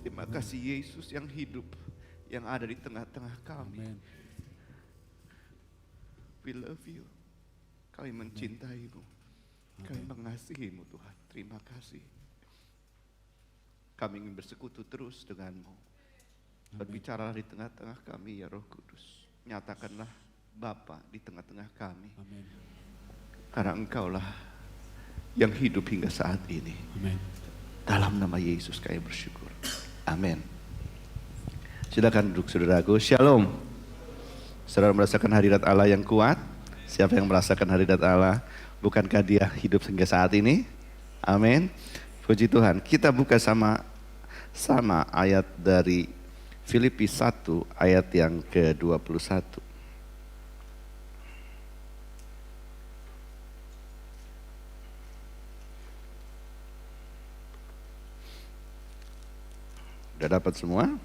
Terima kasih Yesus yang hidup, yang ada di tengah-tengah kami. Amen. We love you. Kami mencintaimu. Kami mengasihimu Tuhan. Terima kasih. Kami ingin bersekutu terus denganmu. Berbicaralah di tengah-tengah kami ya Roh Kudus. Nyatakanlah Bapa di tengah-tengah kami. Amen. Karena Engkaulah yang hidup hingga saat ini. Amen. Dalam nama Yesus kami bersyukur. Amin. Silakan duduk saudaraku. Shalom. Saudara merasakan hadirat Allah yang kuat? Siapa yang merasakan hadirat Allah? Bukankah dia hidup hingga saat ini? Amin. Puji Tuhan. Kita buka sama ayat dari Filipi 1 ayat yang ke-21. Sudah dapat semua?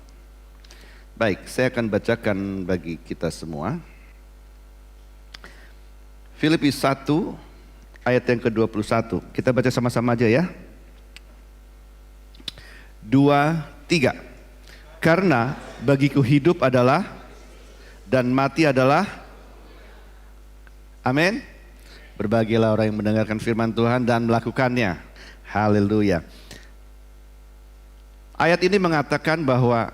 Baik, saya akan bacakan bagi kita semua. Filipi 1 ayat yang ke-21. Kita baca sama-sama aja ya. 2, 3. Karena bagiku hidup adalah dan mati adalah. Amin. Berbahagialah orang yang mendengarkan firman Tuhan dan melakukannya. Haleluya. Ayat ini mengatakan bahwa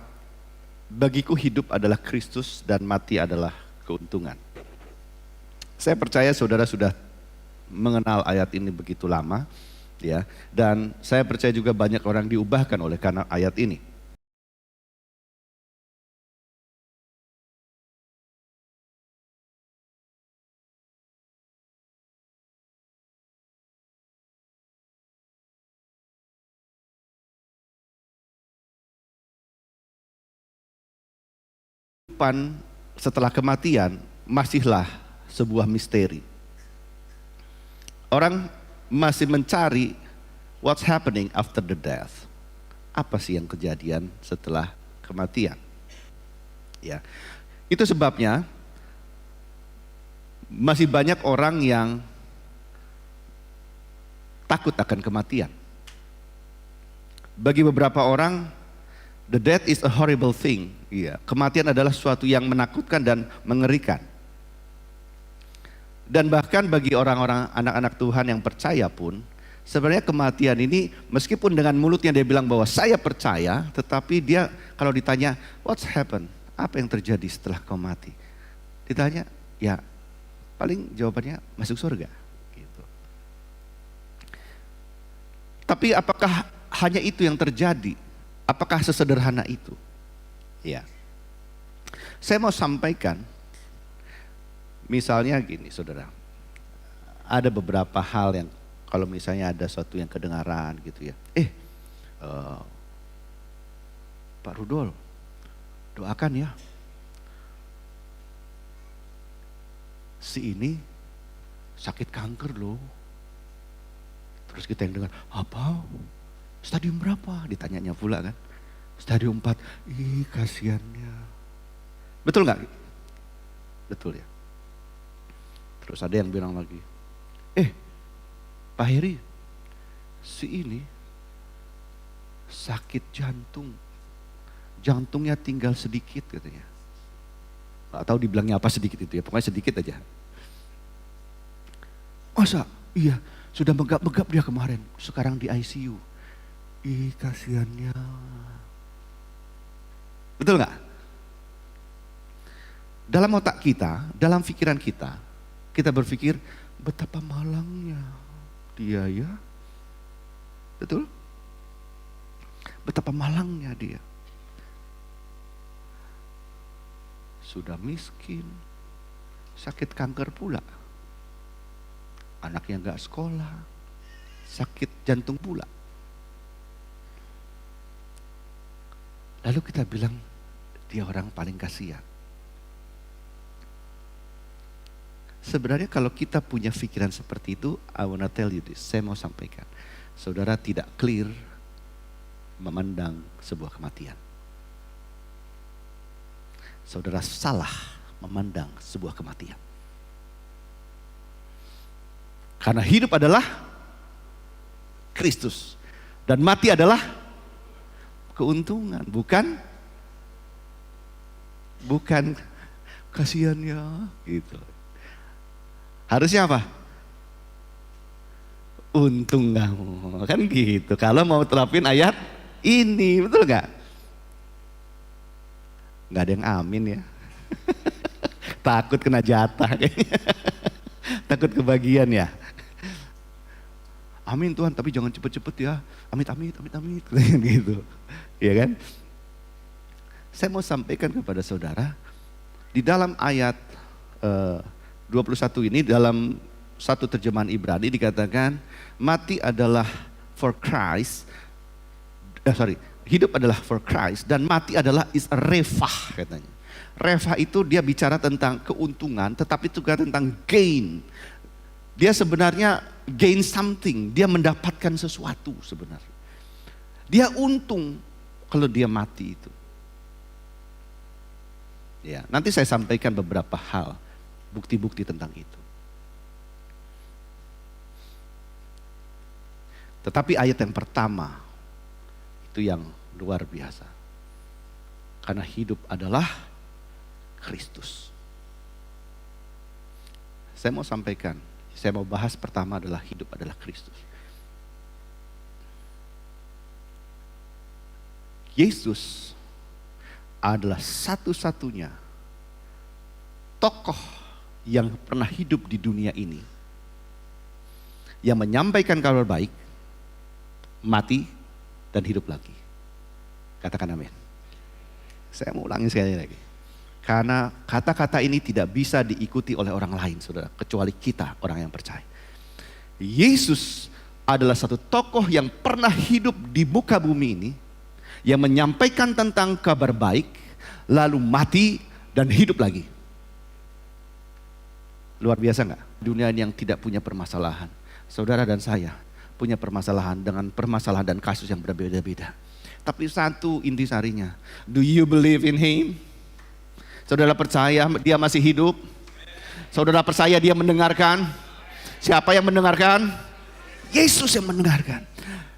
bagiku hidup adalah Kristus dan mati adalah keuntungan. Saya percaya saudara sudah mengenal ayat ini begitu lama, ya. Dan saya percaya juga banyak orang diubahkan oleh karena ayat ini. Kehidupan setelah kematian masihlah sebuah misteri. Orang masih mencari what's happening after the death. Apa sih yang kejadian setelah kematian? Ya. Itu sebabnya masih banyak orang yang takut akan kematian. Bagi beberapa orang the death is a horrible thing. Iya, kematian adalah sesuatu yang menakutkan dan mengerikan. Dan bahkan bagi orang-orang anak-anak Tuhan yang percaya pun, sebenarnya kematian ini meskipun dengan mulutnya dia bilang bahwa saya percaya, tetapi dia kalau ditanya what's happened? Apa yang terjadi setelah kau mati? Ditanya, ya paling jawabannya masuk surga. Gitu. Tapi apakah hanya itu yang terjadi? Apakah sesederhana itu? Ya. Saya mau sampaikan, misalnya gini saudara, ada beberapa hal yang kalau misalnya ada sesuatu yang kedengaran gitu ya. Pak Rudol, doakan ya. Si ini sakit kanker loh. Terus kita yang dengar, apa? Stadium berapa? Ditanyanya pula kan. Stadium 4. Ih kasihannya. Betul gak? Betul ya. Terus ada yang bilang lagi, Pak Heri, si ini sakit jantung. Jantungnya tinggal sedikit katanya. Gak tahu dibilangnya apa sedikit itu ya, pokoknya sedikit aja. Masa? Iya, sudah megap-megap dia kemarin. Sekarang di ICU. Ih kasihannya. Betul gak? Dalam otak kita, dalam pikiran kita, kita berpikir betapa malangnya dia ya. Betul? Betapa malangnya dia. Sudah miskin, sakit kanker pula. Anaknya gak sekolah, sakit jantung pula. Lalu kita bilang, dia orang paling kasihan. Sebenarnya kalau kita punya pikiran seperti itu, I wanna tell you this, saya mau sampaikan. Saudara tidak clear memandang sebuah kematian. Saudara salah memandang sebuah kematian. Karena hidup adalah Kristus dan mati adalah keuntungan, bukan kasihan ya gitu. Harusnya apa? Untung kamu, kan gitu. Kalau mau terapin ayat ini, betul nggak? Nggak ada yang amin ya. Takut kena jatah kayaknya. Takut kebagian ya. Amin Tuhan, tapi jangan cepet-cepet ya. Amit, gitu. Ya kan? Saya mau sampaikan kepada saudara, di dalam ayat 21 ini, dalam satu terjemahan Ibrani dikatakan, mati adalah for Christ, hidup adalah for Christ, dan mati adalah is a refah katanya. Refah itu dia bicara tentang keuntungan, tetapi juga tentang gain. Dia sebenarnya gain something, dia mendapatkan sesuatu sebenarnya. Dia untung kalau dia mati itu. Ya, nanti saya sampaikan beberapa hal, bukti-bukti tentang itu. Tetapi ayat yang pertama, itu yang luar biasa. Karena hidup adalah Kristus. Saya mau sampaikan, saya mau bahas pertama adalah hidup adalah Kristus. Yesus adalah satu-satunya tokoh yang pernah hidup di dunia ini yang menyampaikan kabar baik, mati, dan hidup lagi. Katakan amin. Saya mau ulangi sekali lagi. Karena kata-kata ini tidak bisa diikuti oleh orang lain, saudara, kecuali kita, orang yang percaya. Yesus adalah satu tokoh yang pernah hidup di muka bumi ini, yang menyampaikan tentang kabar baik, lalu mati dan hidup lagi. Luar biasa nggak? Dunia yang tidak punya permasalahan. Saudara dan saya punya permasalahan dengan permasalahan dan kasus yang berbeda-beda. Tapi satu intisarinya, do you believe in Him? Saudara percaya Dia masih hidup? Saudara percaya Dia mendengarkan? Siapa yang mendengarkan? Yesus yang mendengarkan.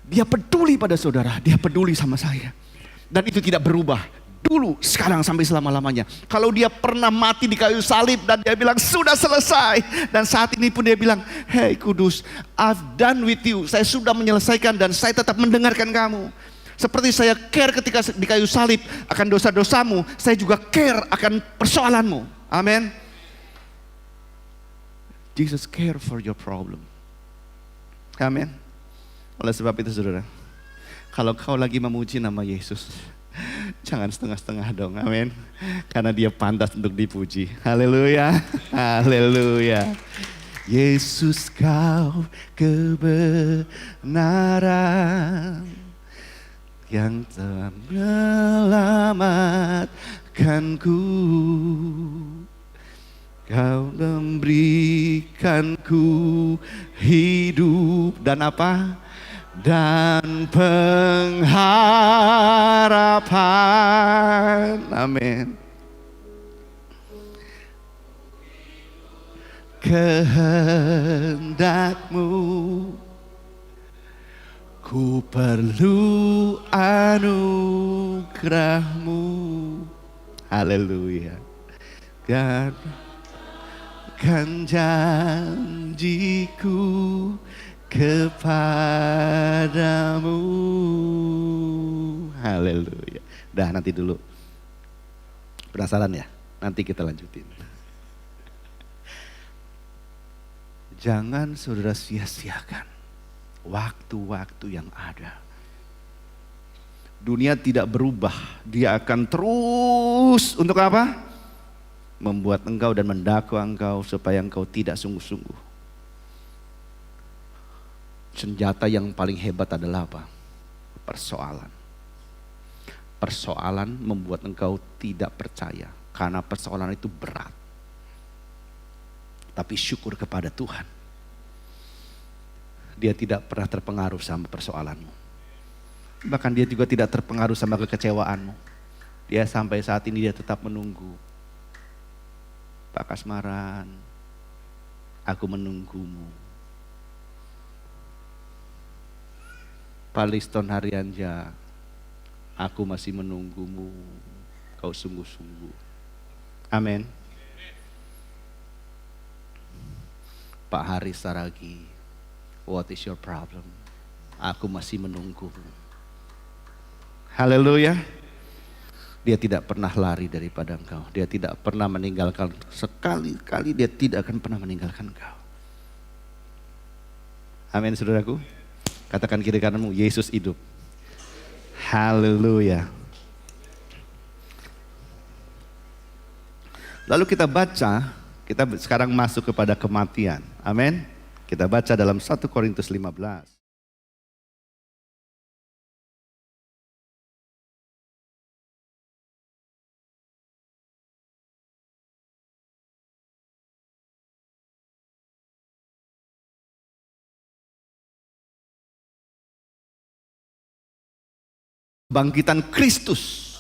Dia peduli pada saudara, Dia peduli sama saya. Dan itu tidak berubah. Dulu, sekarang, sampai selama-lamanya. Kalau Dia pernah mati di kayu salib dan Dia bilang sudah selesai. Dan saat ini pun Dia bilang, hey kudus, I've done with you. Saya sudah menyelesaikan dan saya tetap mendengarkan kamu. Seperti saya care ketika di kayu salib akan dosa-dosamu, saya juga care akan persoalanmu. Amin. Jesus care for your problem. Amin. Oleh sebab itu saudara, kalau kau lagi memuji nama Yesus, jangan setengah-setengah dong, amin. Karena Dia pantas untuk dipuji. Haleluya, haleluya. Yesus kau kebenaran yang telah menyelamatkanku. Kau memberikanku hidup dan apa? Dan pengharapan. Amin. Kehendakmu, ku perlu anugerahmu. Haleluya. Kan janjiku kepadamu. Haleluya. Dah, nanti dulu. Penasaran ya? Nanti kita lanjutin. Jangan saudara sia-siakan waktu-waktu yang ada. Dunia tidak berubah. Dia akan terus untuk apa? Membuat engkau dan mendakwa engkau supaya engkau tidak sungguh-sungguh. Senjata yang paling hebat adalah apa? Persoalan. Persoalan membuat engkau tidak percaya karena persoalan itu berat. Tapi syukur kepada Tuhan, Dia tidak pernah terpengaruh sama persoalanmu. Bahkan Dia juga tidak terpengaruh sama kekecewaanmu. Dia sampai saat ini Dia tetap menunggu. Pak Kasmaran, aku menunggumu. Pak Liston Haryanja, Aku masih menunggumu, kau sungguh-sungguh. Amin. Pak Haris Saragi, what is your problem? Aku masih menunggumu. Haleluya. Dia tidak pernah lari daripada engkau. Dia tidak pernah meninggalkan. Sekali-kali dia tidak akan pernah meninggalkan engkau. Amin, saudaraku. Katakan kiri kananmu, Yesus hidup. Haleluya. Lalu kita baca, kita sekarang masuk kepada kematian. Amin. Kita baca dalam 1 Korintus 15. Bangkitan Kristus.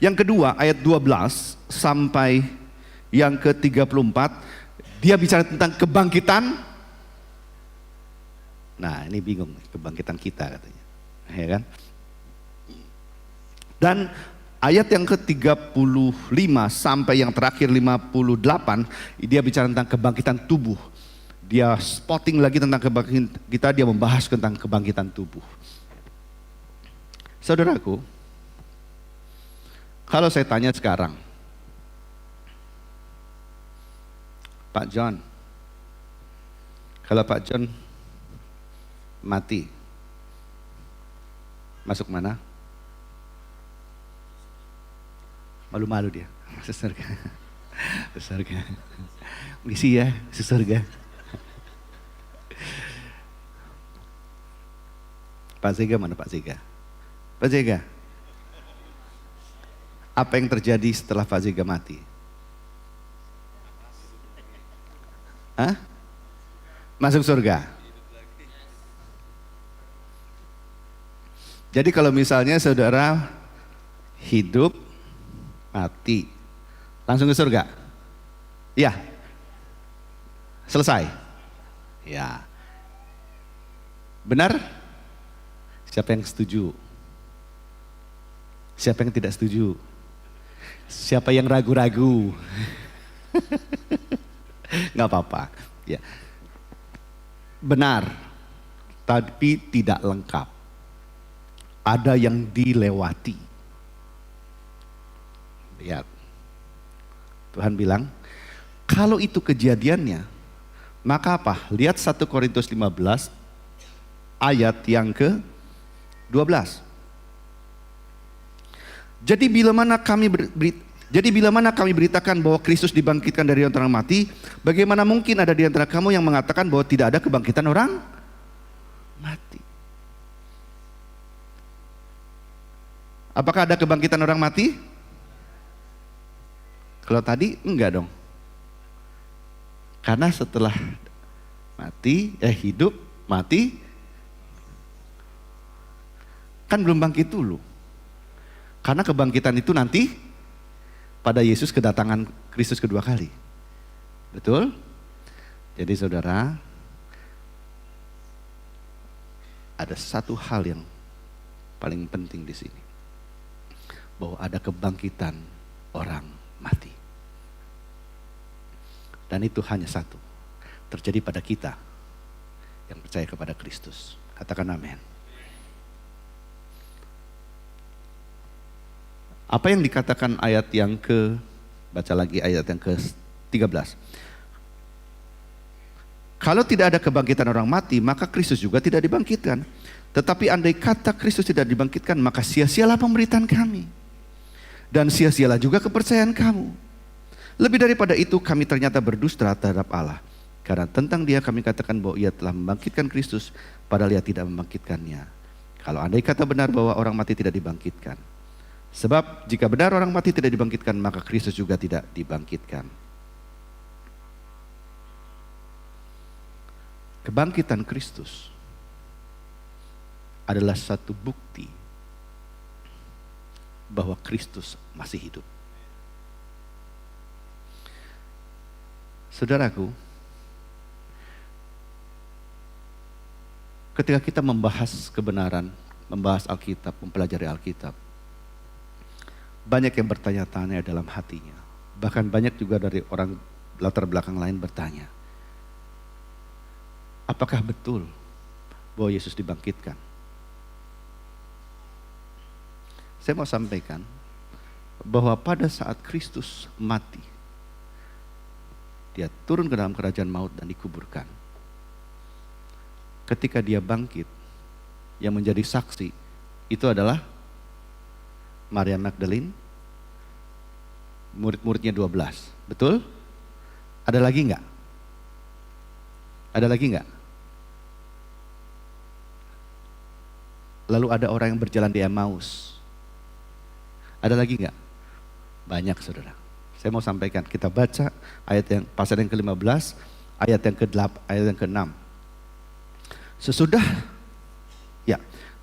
Yang kedua ayat 12 sampai yang ke-34 dia bicara tentang kebangkitan. Nah, ini bingung kebangkitan kita katanya. Ya kan? Dan ayat yang ke-35 sampai yang terakhir 58 dia bicara tentang kebangkitan tubuh. Dia spotting lagi tentang kebangkitan kita, dia membahas tentang kebangkitan tubuh. Saudaraku, kalau saya tanya sekarang, Pak John, kalau Pak John mati, masuk mana? Malu-malu dia, masuk surga. Surga. Misi ya, surga. Pak Zega mana Pak Zega? Pak Zega, apa yang terjadi setelah Pak Zega mati? Hah? Masuk surga. Jadi kalau misalnya saudara hidup, mati, langsung ke surga? Ya. Selesai? Ya. Benar? Siapa yang setuju? Siapa yang tidak setuju? Siapa yang ragu-ragu? Nggak apa-apa. Ya. Benar, tapi tidak lengkap. Ada yang dilewati. Lihat. Tuhan bilang, kalau itu kejadiannya, maka apa? Lihat 1 Korintus 15 ayat yang ke-12. Jadi bila mana kami beritakan bahwa Kristus dibangkitkan dari orang mati, bagaimana mungkin ada di antara kamu yang mengatakan bahwa tidak ada kebangkitan orang mati? Apakah ada kebangkitan orang mati? Kalau tadi enggak dong. Karena setelah mati, hidup, mati, kan belum bangkit dulu. Karena kebangkitan itu nanti pada Yesus kedatangan Kristus kedua kali. Betul? Jadi saudara, ada satu hal yang paling penting di sini. Bahwa ada kebangkitan orang mati. Dan itu hanya satu. Terjadi pada kita yang percaya kepada Kristus. Katakan amin. Apa yang dikatakan ayat yang baca lagi ayat yang ke-13. Kalau tidak ada kebangkitan orang mati, maka Kristus juga tidak dibangkitkan. Tetapi andai kata Kristus tidak dibangkitkan, maka sia-sialah pemberitaan kami. Dan sia-sialah juga kepercayaan kamu. Lebih daripada itu, kami ternyata berdusta terhadap Allah. Karena tentang dia kami katakan bahwa ia telah membangkitkan Kristus, padahal ia tidak membangkitkannya. Kalau andai kata benar bahwa orang mati tidak dibangkitkan. Sebab jika benar orang mati tidak dibangkitkan, maka Kristus juga tidak dibangkitkan. Kebangkitan Kristus adalah satu bukti bahwa Kristus masih hidup. Saudaraku, ketika kita membahas kebenaran, membahas Alkitab, mempelajari Alkitab, banyak yang bertanya-tanya dalam hatinya. Bahkan banyak juga dari orang latar belakang lain bertanya, apakah betul bahwa Yesus dibangkitkan? Saya mau sampaikan bahwa pada saat Kristus mati, dia turun ke dalam kerajaan maut dan dikuburkan. Ketika dia bangkit, yang menjadi saksi itu adalah Maria Magdalene, murid-muridnya 12. Betul? Ada lagi enggak? Ada lagi enggak? Lalu ada orang yang berjalan di Emmaus. Ada lagi enggak? Banyak, saudara. Saya mau sampaikan, kita baca ayat yang pasal yang ke-15, ayat yang ke-8, ayat yang ke-6.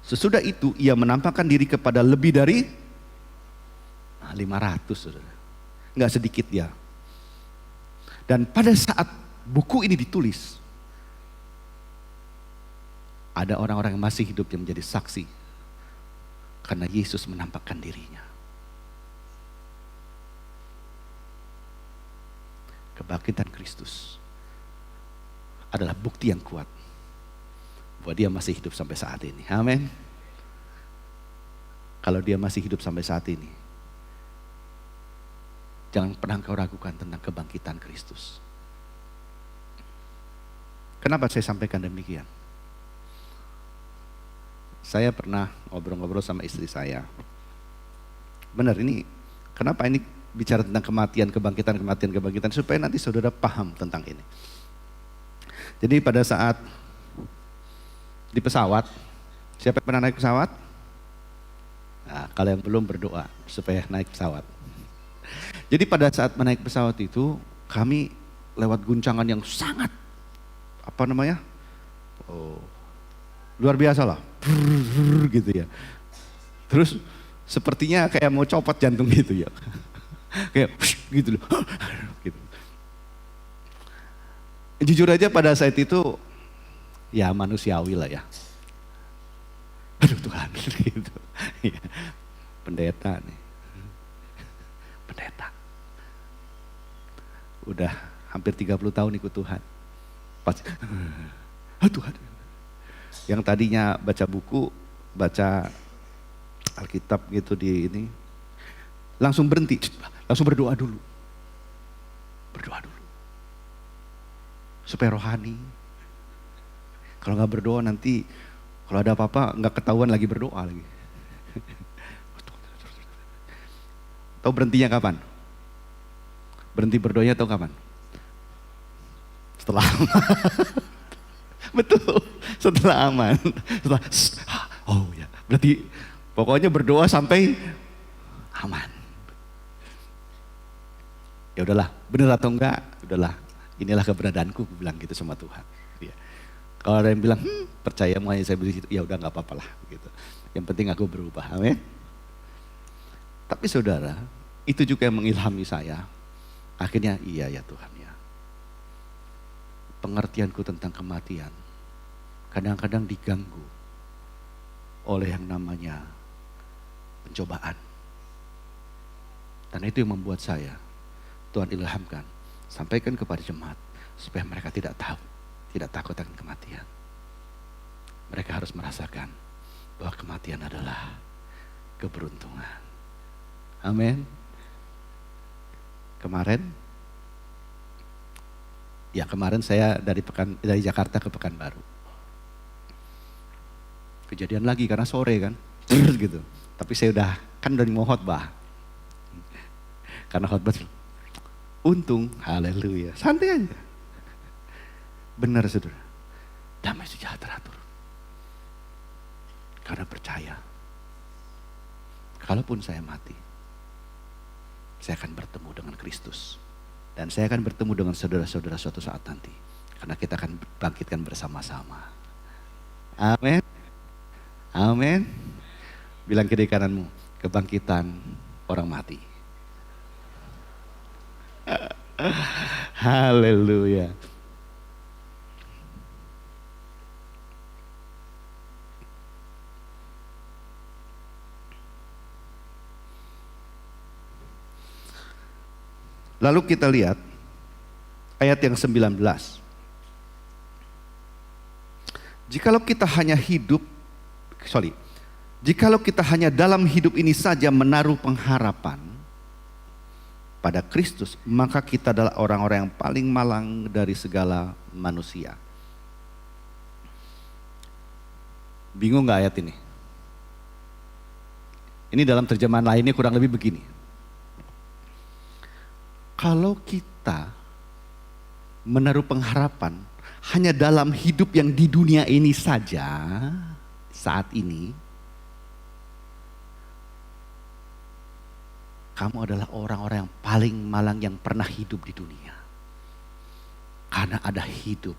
Sesudah itu ia menampakkan diri kepada lebih dari 500, saudara. Enggak sedikit dia. Dan pada saat buku ini ditulis, ada orang-orang yang masih hidup yang menjadi saksi karena Yesus menampakkan dirinya. Kebangkitan Kristus adalah bukti yang kuat bahwa dia masih hidup sampai saat ini. Amin. Kalau dia masih hidup sampai saat ini, jangan pernah kau ragukan tentang kebangkitan Kristus. Kenapa saya sampaikan demikian? Saya pernah ngobrol-ngobrol sama istri saya. Benar ini, kenapa ini bicara tentang kematian, kebangkitan, supaya nanti saudara paham tentang ini. Jadi pada saat di pesawat, siapa yang pernah naik pesawat? Nah, kalau yang belum berdoa supaya naik pesawat. Jadi pada saat menaik pesawat itu, kami lewat guncangan yang sangat, luar biasa lah, gitu ya. Terus sepertinya kayak mau copot jantung gitu ya, kayak gitu loh, gitu. Jujur aja pada saat itu, ya manusiawi lah ya. Aduh Tuhan, gitu. Pendeta nih. Pendeta. Udah hampir 30 tahun ikut Tuhan. Pas, Tuhan. Yang tadinya baca buku, baca Alkitab gitu di ini, langsung berhenti, langsung berdoa dulu. Berdoa dulu. Supaya rohani. Kalau nggak berdoa nanti, kalau ada apa-apa nggak ketahuan lagi berdoa lagi. Tahu berhentinya kapan? Berhenti berdoanya tahu kapan? Setelah aman. Betul, setelah aman. Setelah, oh ya, berarti pokoknya berdoa sampai aman. Ya udahlah, benar atau enggak, udahlah. Inilah keberadaanku, gue bilang gitu sama Tuhan. Ya. Kalau ada yang bilang, percaya mau saya beli situ, ya udah nggak apa-apa lah. Gitu. Yang penting aku berubah, amin. Tapi saudara, itu juga yang mengilhami saya. Akhirnya iya ya Tuhan ya. Pengertianku tentang kematian kadang-kadang diganggu oleh yang namanya pencobaan. Dan itu yang membuat saya, Tuhan ilhamkan, sampaikan kepada jemaat supaya mereka tidak tahu, tidak takut akan kematian. Mereka harus merasakan bahwa kematian adalah keberuntungan. Amin. Kemarin saya dari Jakarta ke Pekanbaru. Kejadian lagi karena sore kan, gitu. Tapi saya udah mau khotbah. Karena khotbah, untung, haleluya, santai aja. Benar saudara, damai sejahtera turun. Karena percaya, kalaupun saya mati, saya akan bertemu dengan Kristus. Dan saya akan bertemu dengan saudara-saudara suatu saat nanti. Karena kita akan bangkitkan bersama-sama. Amin. Amin. Bilang kiri kananmu, kebangkitan orang mati. Haleluya. Lalu kita lihat ayat yang 19. Jikalau kita hanya dalam hidup ini saja menaruh pengharapan pada Kristus, maka kita adalah orang-orang yang paling malang dari segala manusia. Bingung gak ayat ini? Ini dalam terjemahan lainnya kurang lebih begini. Kalau kita menaruh pengharapan hanya dalam hidup yang di dunia ini saja, saat ini, kamu adalah orang-orang yang paling malang yang pernah hidup di dunia. Karena ada hidup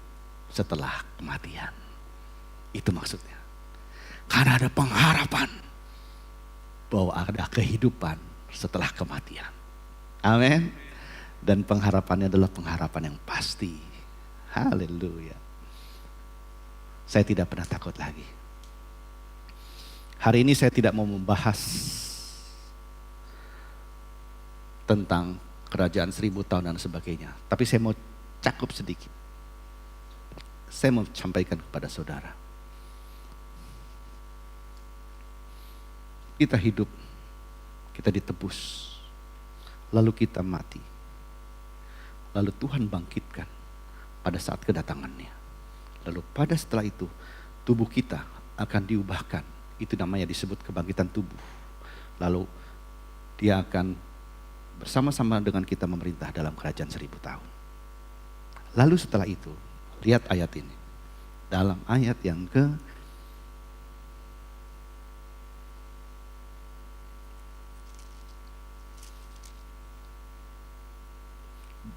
setelah kematian. Itu maksudnya. Karena ada pengharapan bahwa ada kehidupan setelah kematian. Amin. Dan pengharapannya adalah pengharapan yang pasti. Haleluya. Saya tidak pernah takut lagi. Hari ini saya tidak mau membahas tentang kerajaan 1000 tahun dan sebagainya. Tapi saya mau cakup sedikit. Saya mau sampaikan kepada saudara. Kita hidup, kita ditebus, lalu kita mati. Lalu Tuhan bangkitkan pada saat kedatangannya. Lalu pada setelah itu, tubuh kita akan diubahkan. Itu namanya disebut kebangkitan tubuh. Lalu dia akan bersama-sama dengan kita memerintah dalam kerajaan 1000 tahun. Lalu setelah itu, lihat ayat ini. Dalam ayat yang ke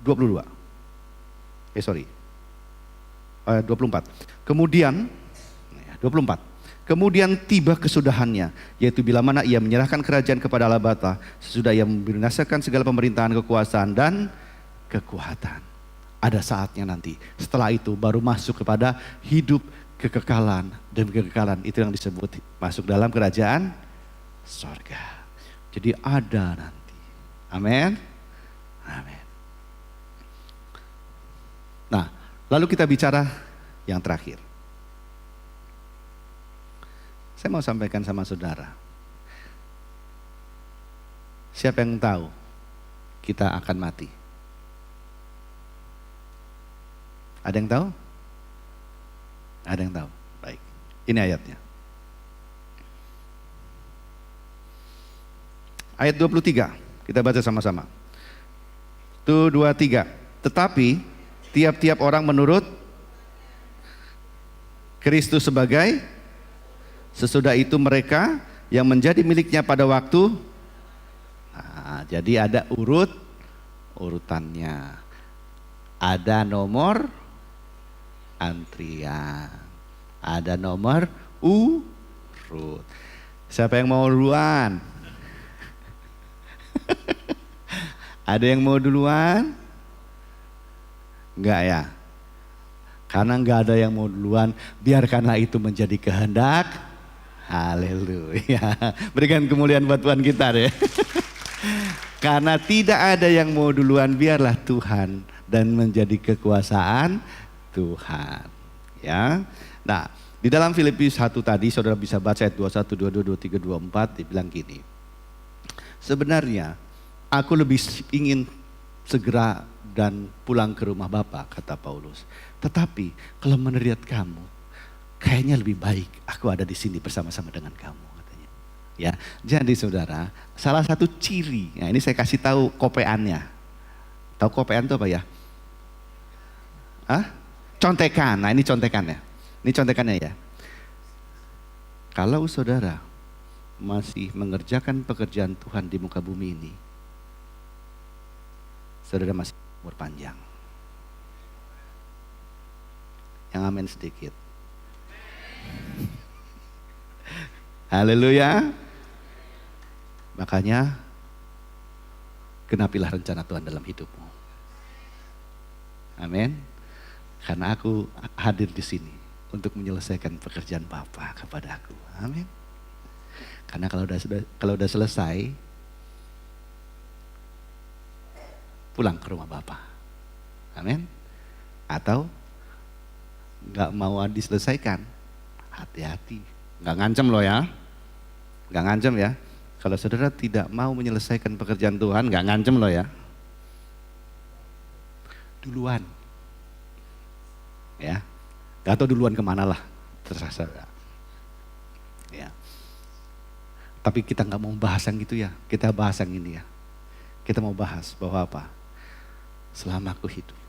22. 24. Kemudian 24. Kemudian tiba kesudahannya, yaitu bila mana ia menyerahkan kerajaan kepada Allah Bapa, sesudah ia membinasakan segala pemerintahan, kekuasaan dan kekuatan. Ada saatnya nanti. Setelah itu baru masuk kepada hidup kekekalan dan kekekalan. Itu yang disebut masuk dalam kerajaan sorga. Jadi ada nanti. Amin. Amin. Nah, lalu kita bicara yang terakhir. Saya mau sampaikan sama saudara. Siapa yang tahu kita akan mati? Ada yang tahu? Ada yang tahu? Baik, ini ayatnya. Ayat 23, kita baca sama-sama. 1, 2, 3. Tetapi tiap-tiap orang menurut Kristus sebagai, sesudah itu mereka yang menjadi miliknya pada waktu. Nah, jadi ada urutannya. Ada nomor antrian. Ada nomor urut. Siapa yang mau duluan? Ada yang mau duluan? Enggak ya? Karena enggak ada yang mau duluan, biarkanlah itu menjadi kehendak. Haleluya. Berikan kemuliaan buat Tuhan kita deh. Karena tidak ada yang mau duluan, biarlah Tuhan dan menjadi kekuasaan Tuhan. Ya. Nah, di dalam Filipi 1 tadi saudara bisa baca ayat 21, 22, 23, 24 dibilang gini. Sebenarnya aku lebih ingin segera dan pulang ke rumah Bapa, kata Paulus. Tetapi kalau menurut kamu, kayaknya lebih baik aku ada di sini bersama-sama dengan kamu, katanya. Ya, jadi saudara, salah satu ciri, nah ini saya kasih tahu kopeannya. Tahu kopean itu apa ya? Contekan. Nah ini contekannya. Ini contekannya ya. Kalau saudara masih mengerjakan pekerjaan Tuhan di muka bumi ini, saudara masih umur panjang. Yang amin sedikit. Haleluya. Makanya genapilah rencana Tuhan dalam hidupmu. Amin. Karena aku hadir di sini untuk menyelesaikan pekerjaan Bapa kepada aku. Amin. Karena kalau udah selesai, pulang ke rumah Bapa. Amin. Atau nggak mau diselesaikan, hati-hati. Nggak ngancam loh ya. Nggak ngancam ya. Kalau saudara tidak mau menyelesaikan pekerjaan Tuhan, nggak ngancam loh ya. Duluan. Ya. Gak tahu duluan kemana lah. Terserah saudara. Ya. Tapi kita nggak mau bahas yang gitu ya. Kita bahas yang ini ya. Kita mau bahas bahwa apa? Selama aku hidup,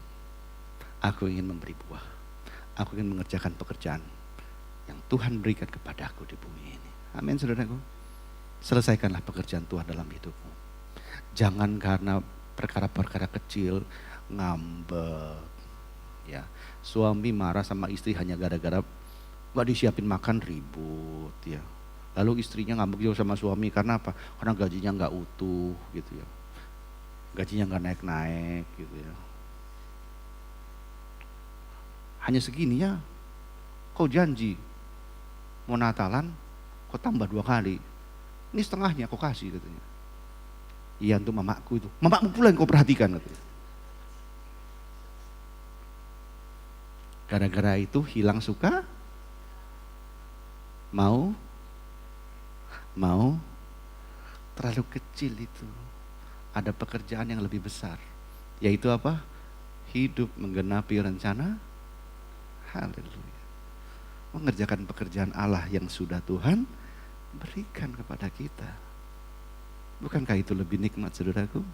aku ingin memberi buah. Aku ingin mengerjakan pekerjaan yang Tuhan berikan kepada aku di bumi ini. Amin saudaraku. Selesaikanlah pekerjaan Tuhan dalam hidupmu. Jangan karena perkara-perkara kecil ngambek. Ya, suami marah sama istri hanya gara-gara gak disiapin makan, ribut ya. Lalu istrinya ngambek juga sama suami karena apa? Karena gajinya gak utuh gitu ya. Gajinya gak naik-naik gitu ya. Hanya segini ya. Kau janji mau Natalan, kau tambah 2 kali. Ini setengahnya kau kasih katanya. Iya untuk mamaku itu. Mamamu pula yang kau perhatikan katanya. Gara-gara itu hilang suka, mau terlalu kecil itu. Ada pekerjaan yang lebih besar, yaitu apa? Hidup menggenapi rencana. Haleluya. Mengerjakan pekerjaan Allah yang sudah Tuhan berikan kepada kita. Bukankah itu lebih nikmat saudaraku?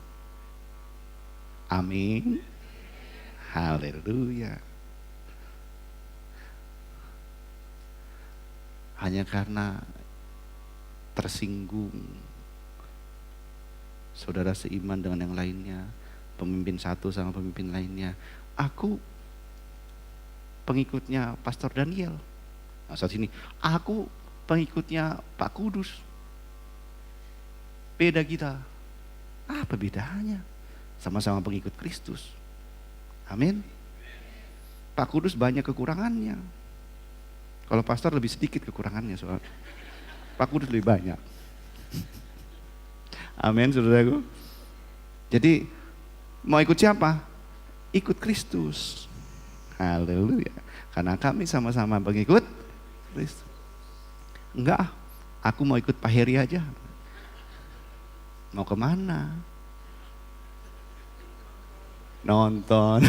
Amin. Haleluya. Hanya karena tersinggung saudara seiman dengan yang lainnya, pemimpin satu sama pemimpin lainnya. Aku pengikutnya Pastor Daniel. Nah, saat ini aku pengikutnya Pak Kudus. Beda kita. Apa bedanya? Sama-sama pengikut Kristus. Amin. Pak Kudus banyak kekurangannya. Kalau pastor lebih sedikit kekurangannya soal. Pak Kudus lebih banyak. Amin saudaraku. Jadi mau ikut siapa? Ikut Kristus. Haleluya. Karena kami sama-sama pengikut Kristus. Enggak, aku mau ikut Pak Heri aja. Mau kemana? Nonton.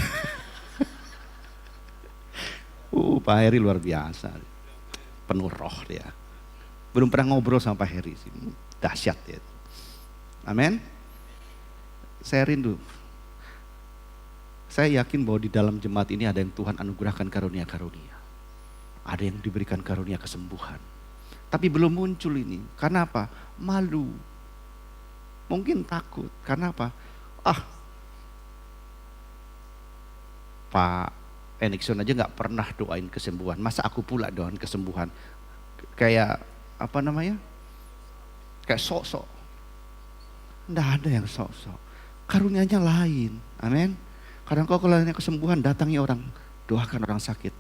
Pak Heri luar biasa. Penuh roh dia. Belum pernah ngobrol sama Pak Heri sih. Dahsyat ya. Amin. Saya rindu. Saya yakin bahwa di dalam jemaat ini ada yang Tuhan anugerahkan karunia-karunia. Ada yang diberikan karunia kesembuhan. Tapi belum muncul ini. Karena apa? Malu. Mungkin takut. Karena apa? Pak Enixon aja gak pernah doain kesembuhan. Masa aku pula doain kesembuhan? Kayak apa namanya? Kayak sok-sok. Nggak ada yang sok-sok. Karunianya lain. Amin. Kadang kalau nanya kesembuhan, datangi orang, doakan orang sakit,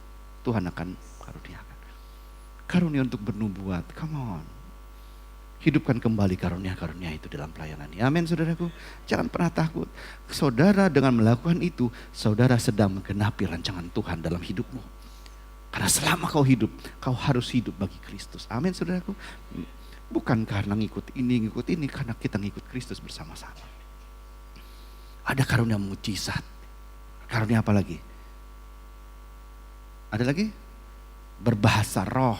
Tuhan akan karuniakan. Karunia untuk bernubuat, come on. Hidupkan kembali karunia-karunia itu dalam pelayanan ini. Amin saudaraku. Jangan pernah takut. Saudara dengan melakukan itu, saudara sedang menggenapi rancangan Tuhan dalam hidupmu. Karena selama kau hidup, kau harus hidup bagi Kristus. Amin saudaraku. Bukan karena ngikut ini, karena kita ngikut Kristus bersama-sama. Ada karunia mujizat. Karunia apa lagi? Ada lagi? Berbahasa roh.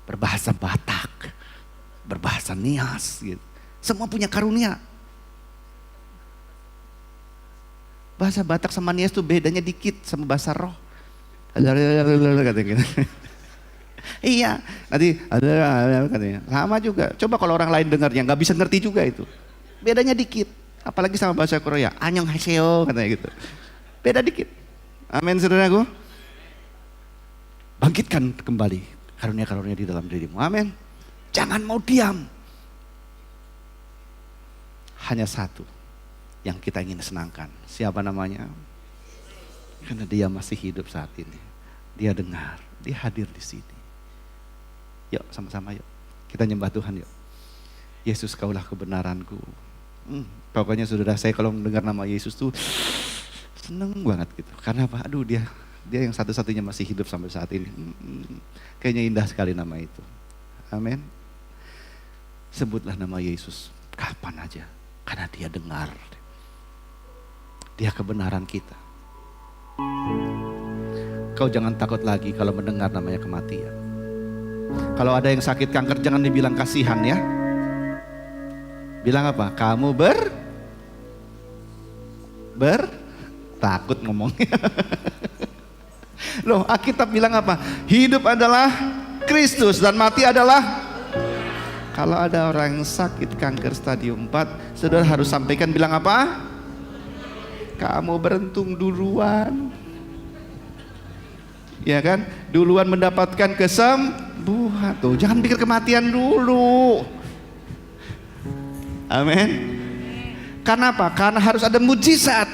Berbahasa Batak. Berbahasa Nias gitu. Semua punya karunia. Bahasa Batak sama Nias tuh bedanya dikit sama bahasa roh. Katanya. Iya, nanti katanya. Sama juga. Coba kalau orang lain dengarnya nggak bisa ngerti juga itu. Bedanya dikit. Apalagi sama bahasa Korea. Annyeonghaseyo katanya gitu. Beda dikit. Amin saudaraku. Bangkitkan kembali karunia-karunia di dalam dirimu. Amin. Jangan mau diam. Hanya satu yang kita ingin senangkan. Siapa namanya? Karena dia masih hidup saat ini. Dia dengar, dia hadir di sini. Yuk sama-sama yuk. Kita nyembah Tuhan yuk. Yesus kaulah kebenaranku. Pokoknya saudara, saya kalau mendengar nama Yesus tuh seneng banget gitu. Karena apa? Aduh, dia yang satu-satunya masih hidup sampai saat ini. Kayaknya indah sekali nama itu. Amin. Sebutlah nama Yesus kapan aja, karena dia dengar. Dia kebenaran kita. Kau jangan takut lagi kalau mendengar namanya kematian. Kalau ada yang sakit kanker, jangan dibilang kasihan ya. Bilang apa? Kamu takut ngomongnya. Loh, Alkitab bilang apa? Hidup adalah Kristus dan mati adalah. Kalau ada orang yang sakit kanker stadium 4, saudara harus sampaikan, bilang apa? Kamu berentung duluan. Ya kan? Duluan mendapatkan kesembuhan. Tuh, jangan pikir kematian dulu. Amin. Karena apa? Karena harus ada mujizat.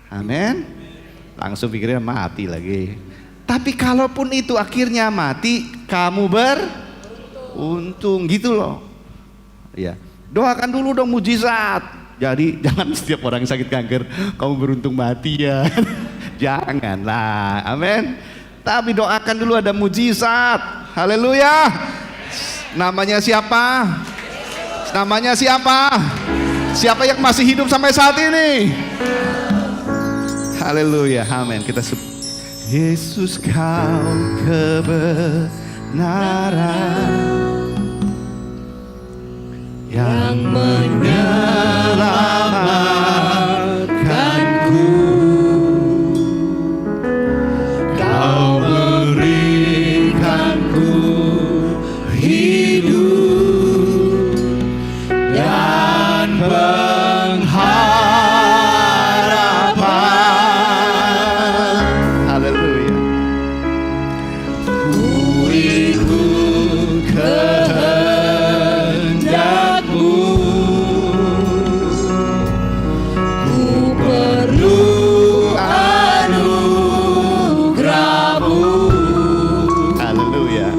Amin. Langsung pikirnya mati lagi. Tapi kalaupun itu akhirnya mati, kamu beruntung gitu loh. Ya, doakan dulu dong mujizat. Jadi jangan setiap orang yang sakit kanker kamu beruntung mati ya. Janganlah. Amin. Tapi doakan dulu ada mujizat. Haleluya. Namanya siapa? Namanya siapa? Siapa yang masih hidup sampai saat ini? Haleluya. Amin. Kita Yesus, kau kebenaran yang menyelamatkanku. Kau berikanku hidup dan pengharapan. Haleluya. Ku ikut kehendak-Mu. Ku perlu anugerah-Mu. Haleluya.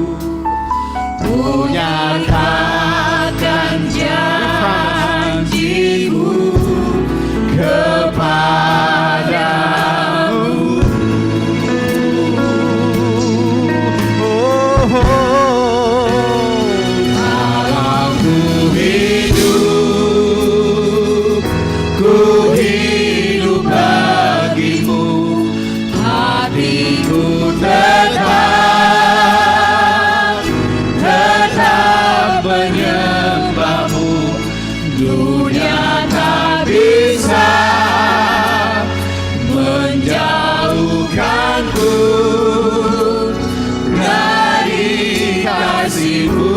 Ku nyatakan janji-Mu kepadamu. Kalau ku hidup bagi-Mu, hatiku tetap menyembah-Mu. Dunia tak bisa menjauhkanku dari kasih-Mu.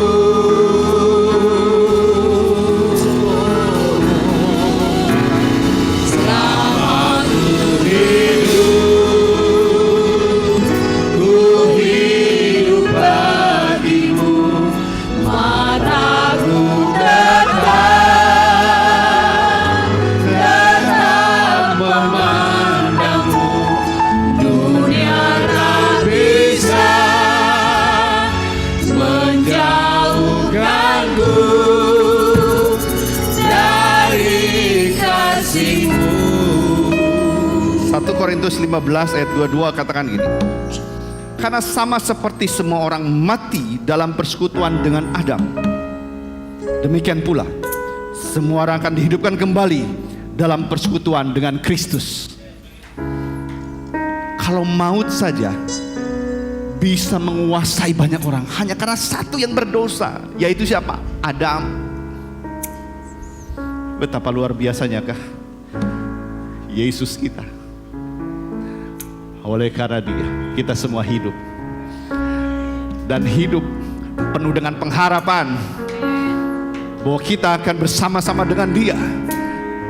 Selama ku hidup bagi-Mu, mataku tetap memandang-Mu. Dunia tak bisa menjauhkanku dari kasih-Mu. 1 Korintus 15 ayat 22 katakan gini. Karena sama seperti semua orang mati dalam persekutuan dengan Adam, demikian pula semua orang akan dihidupkan kembali dalam persekutuan dengan Kristus. Kalau maut saja bisa menguasai banyak orang hanya karena satu yang berdosa, yaitu siapa? Adam. Betapa luar biasanya kah Yesus kita. Oleh karena Dia, kita semua hidup. Dan hidup penuh dengan pengharapan bahwa kita akan bersama-sama dengan Dia.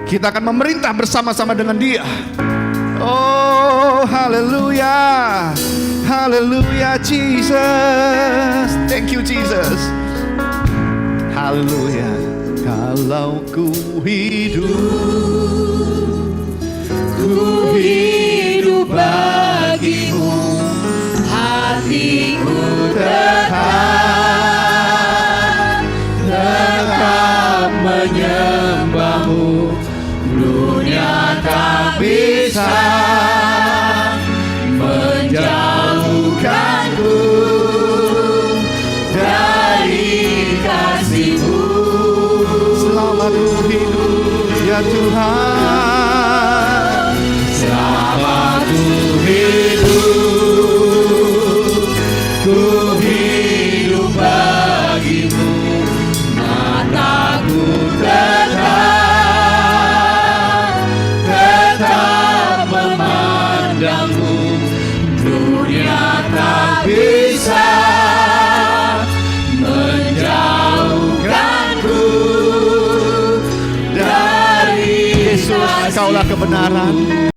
Kita akan memerintah bersama-sama dengan Dia. Oh, haleluya. Haleluya Jesus. Thank you Jesus. Haleluya. Kalau ku hidup bagi-Mu, hatiku tetap selama ku hidup, ya Tuhan. Selama ku hidup bagimu, mataku tetap memandangmu. Dunia tak bisa menjauhkanku dari Yesus, Kaulah kebenaran.